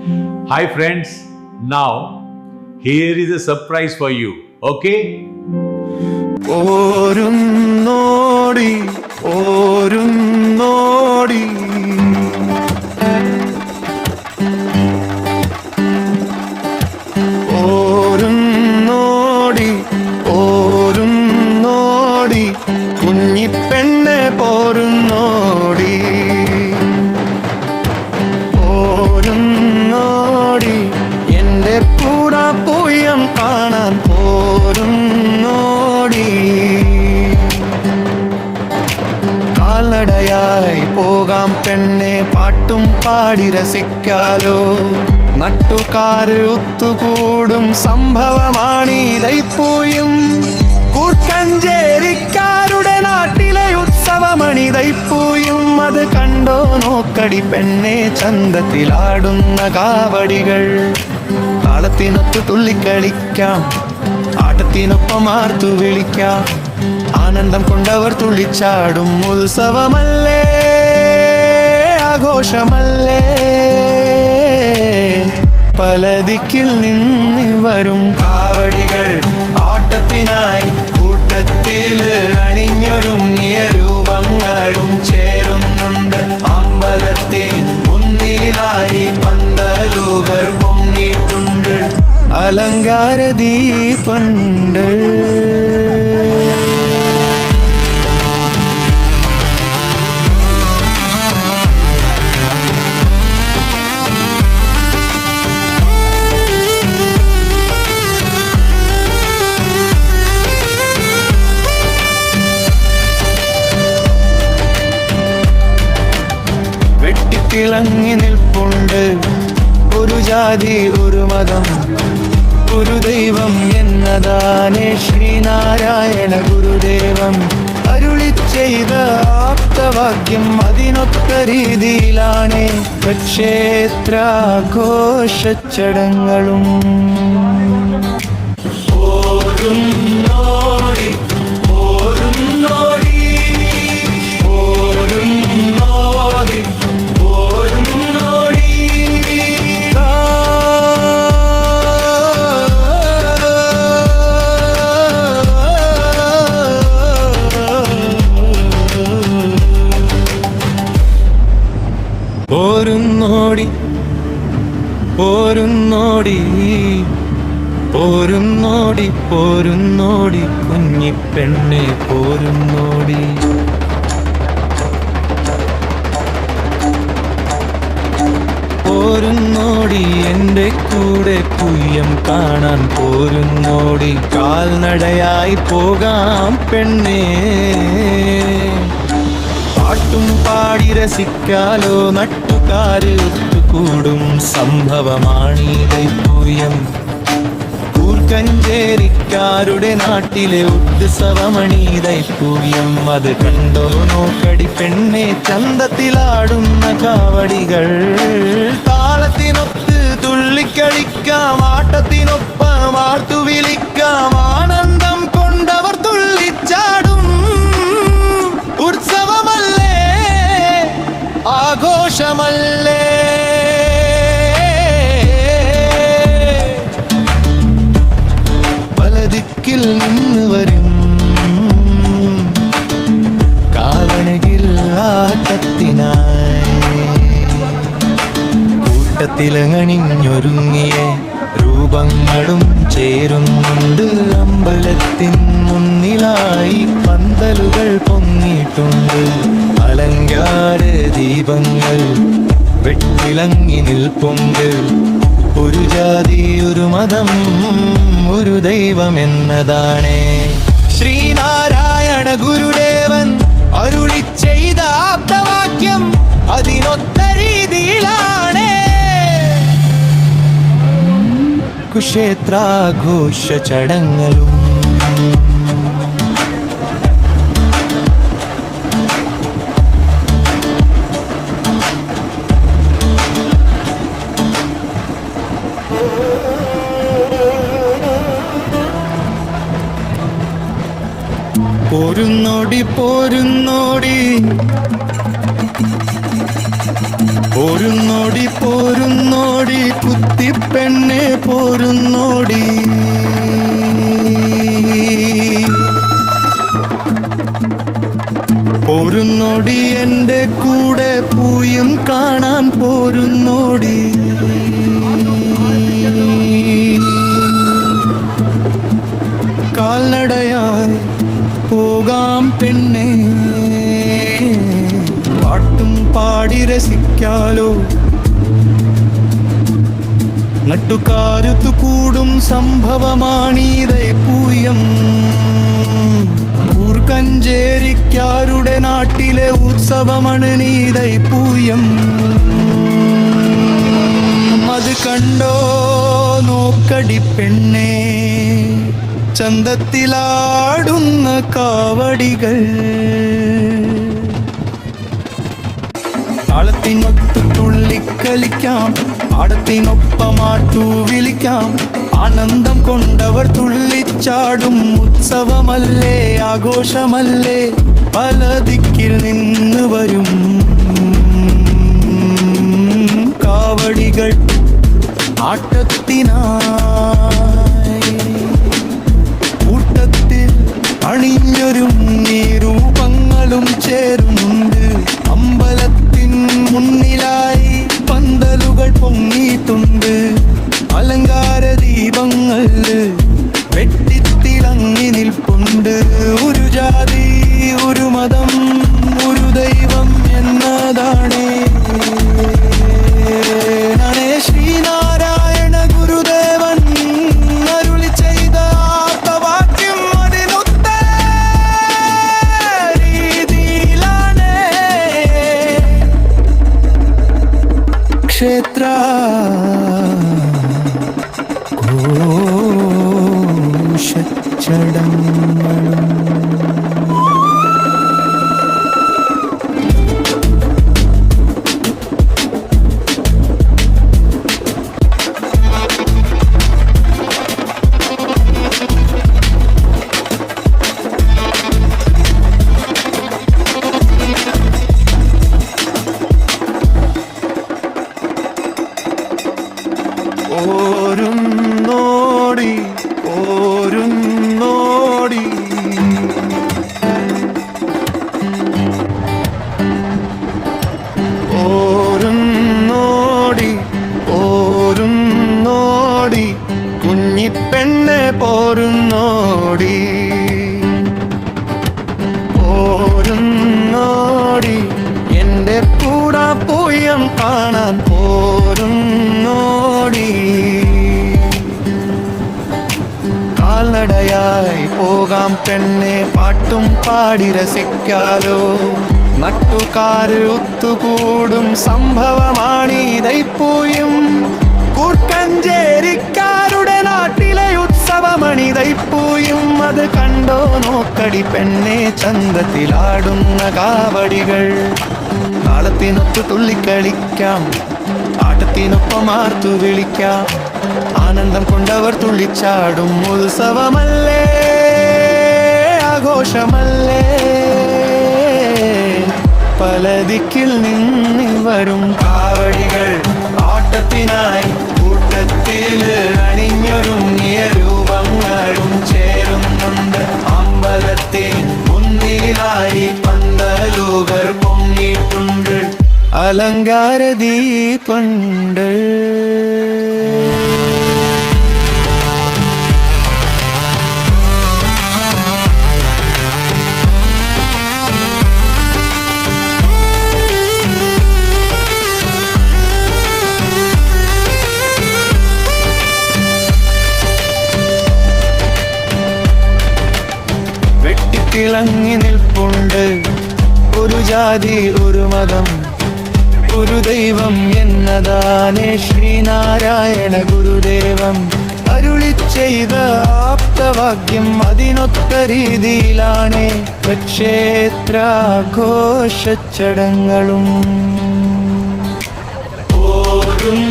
Hi friends, now here is a surprise for you, okay? ഓരുന്നോടി ഓരുന്നോടി ഓരുന്നോടി ഓരുന്നോടി കുഞ്ഞിപ്പെണ്ണെ പോരുന്നോടി പോരുന്നോടി എൻ്റെ കൂടെ പൂയം കാണാൻ പോരുന്നോടി കാൽനടയായി പോകാം പെണ്ണെ പാട്ടും പാടി രസിക്കാലോ നട്ടുകാര് ഒത്തുകൂടും സംഭവമാണീ തൈപ്പൂയും കൂർക്കഞ്ചേരിക്കാരുടെ നാട്ടിലെ ഉത്സവമണി തൈപ്പൂയും അത് കണ്ടോ നോക്കടി പെണ്ണെ ചന്തത്തിലാടുന്ന കാവടികൾ താളത്തിനൊത്ത് തുള്ളിക്കളിക്കാം ആട്ടത്തിനൊപ്പം ആർത്തു വിളിക്കാം ആനന്ദം കൊണ്ടവർ തുള്ളിച്ചാടും ഉത്സവമല്ലേ ആഘോഷമല്ലേ പല ദിക്കിൽ നിന്ന് വരും കാവടികൾ ആട്ടത്തിനായി കൂട്ടത്തിൽ അണിഞ്ഞൊരുങ്ങിയ രൂപങ്ങളും ചേരുന്നുണ്ട് അമ്പലത്തിൽ മുന്നിലായി പന്തലുകൾ പൊങ്ങിയിട്ടുണ്ട് അലങ്കാര ദീപണ്ട് തിളങ്ങി നിൽപ്പുണ്ട് ഒരു ജാതി ഒരു മതം ഒരു ദൈവം എന്നതാനേ ശ്രീനാരായണ ഗുരുദേവം അരുളി ചെയ്ത ആപ്തവാക്യം അതിനൊത്ത രീതിയിലാണ് ക്ഷേത്രാഘോഷച്ചടങ്ങളും ഓരുന്നോടി ഓരുന്നോടി ഓരുന്നോടി പോരുന്നോടി പോരുന്നോടി പോരുന്നോടി പോരുന്നോടി കുഞ്ഞിപ്പെണ്ണെ പോരുന്നോടി പോരുന്നോടി എൻ്റെ കൂടെ പൂയം കാണാൻ പോരുന്നോടി കാൽനടയായി പോകാം പെണ്ണേ പാട്ടും പാടി രസിക്കാലോ നട്ടുകാര് ഒത്തുകൂടും സംഭവമാണീ തൈപ്പൂയം കൂർക്കഞ്ചേരിക്കാരുടെ നാട്ടിലെ ഉത്സവമണീ തൈപ്പൂയം അത് കണ്ടോ നോക്കടി പെണ്ണെ ചന്തത്തിലാടുന്ന കാവടികൾ താളത്തിനൊത്ത് തുള്ളിക്കളിക്കാം ആട്ടത്തിനൊപ്പം ആർത്തു വിളിക്കാം ആനന്ദം കൊണ്ടവർ തുള്ളിച്ചാടും ഉത്സവമല്ലേ ആഘോഷമല്ലേ പല ദിക്കിൽ നിന്ന് വരും കാവണകിൽ ആട്ടത്തിനായി കൂട്ടത്തിലണിഞ്ഞൊരുങ്ങിയ രൂപങ്ങളും ചേരുന്നുണ്ട് അമ്പലത്തിൻ മുന്നിലായി പന്തലുകൾ പൊങ്ങിയിട്ടുണ്ട് അലങ്കാര ദീപങ്ങൾ വെട്ടിലങ്ങി നിൽപ്പുണ്ട് ഒരു ജാതി ഒരു മതം ഒരു ദൈവം എന്നതാണ് ശ്രീനാരായണ ഗുരുദേവൻ അരുളി ചെയ്ത ആപ്തവാക്യം അതിനൊത്ത രീതിയിലാണ് ക്ഷേത്രാഘോഷ ചടങ്ങലും പോരുന്നോടി പോരുന്നോടി പോരുന്നോടി പോരുന്നോടി കുത്തിപ്പെണ്ണെ പോരുന്നോടി പോരുന്നോടി എൻ്റെ കൂടെ പൂയും കാണാൻ പോരുന്നോടി കാൽനടയായി പോകാം പെണ്ണേ പാട്ടും പാടി രസിക്കാലോ നട്ടുകാരുത്തു കൂടും സംഭവമാണീതേ പൂയം ൂർക്കഞ്ചേരിക്കാരുടെ നാട്ടിലെ ഉത്സവമാണ് നീതൈ പൂയം അത് കണ്ടോ നോക്കടി പെണ്ണേ ചന്തത്തിലാടുന്ന കാവടികൾ താളത്തിനൊത്ത് തുള്ളിക്കളിക്കാം പാടത്തിനൊപ്പമാട്ടു വിളിക്കാം ആനന്ദം കൊണ്ടവർ തുള്ളിച്ചാടും ഉത്സവമല്ലേ ആഘോഷമല്ലേ പല ദിക്കിൽ നിന്ന് വരും കാവടികൾ ആട്ടത്തിനായി കൂട്ടത്തിൽ അണിഞ്ഞൊരുങ്ങി രൂപങ്ങളും ചേരുന്നുണ്ട് അമ്പലത്തിൻ മുന്നിലായി പന്തലുകൾ പൊങ്ങിയിട്ടുണ്ട് അലങ്കാര ദീപങ്ങൾ വെട്ടിത്തിളങ്ങി നിൽപ്പുണ്ട് ഒരു ജാതി ഒരു മതം ഒരു ദൈവം എന്നതാണ് ശ്രീനാരായണ ഗുരുദേവൻ അരുളി ചെയ്ത ആപ്തവാക്യം അതിനൊത്ത രീതിയിലാണ് ക്ഷേത്ര ഘോഷച്ചടങ്ങളും ഓരുന്നോടി ഓരുന്നോടി ഓരുന്നോടി ഓരുന്നോടി കുഞ്ഞിപ്പെണ്ണെ പോരുന്നോടി പോരുന്നോടി എൻ്റെ കൂടാ പൂയം കാണാൻ പോരുന്നോടി കാൽനടയായി പോകാം പെണ്ണെ പാട്ടും പാടി രസിക്കാലോ നട്ടുകാര് ഒത്തുകൂടും സംഭവമാണീതൈപ്പൂയും കൂർക്കഞ്ചേരിക്കാരുടെ നാട്ടിലെ ഉത്സവമണിതൈപ്പൂയും അത് കണ്ടോ നോക്കടി പെണ്ണെ ചന്തത്തിലാടുന്ന കാവടികൾ താളത്തിനൊത്ത് തുള്ളിക്കളിക്കാം ആട്ടത്തിനൊപ്പമാർത്തു വിളിക്കാം ആനന്ദം കൊണ്ടവർ തുള്ളിച്ചാടും ഉത്സവമല്ലേ ആഘോഷമല്ലേ പല ദിക്കിൽ നിന്ന് വരും കാവടികൾ ആട്ടത്തിനായി കൂട്ടത്തിൽ അണിഞ്ഞൊരുങ്ങിയ രൂപങ്ങളും ചേരുന്നുണ്ട് അമ്പലത്തിൽ മുന്നിലായി പന്തലുകൾ പൊങ്ങിയിട്ടുണ്ട് അലങ്കാര ദീപണ്ട് തിളങ്ങി നിൽപ്പുണ്ട് ഒരു ജാതി ഒരു മതം ഒരു ദൈവം എന്നതാനേ ശ്രീനാരായണ ഗുരുദേവം അരുളി ചെയ്ത ആപ്തവാക്യം അതിനൊത്ത രീതിയിലാണ് ക്ഷേത്രാഘോഷച്ചടങ്ങളും ഓരും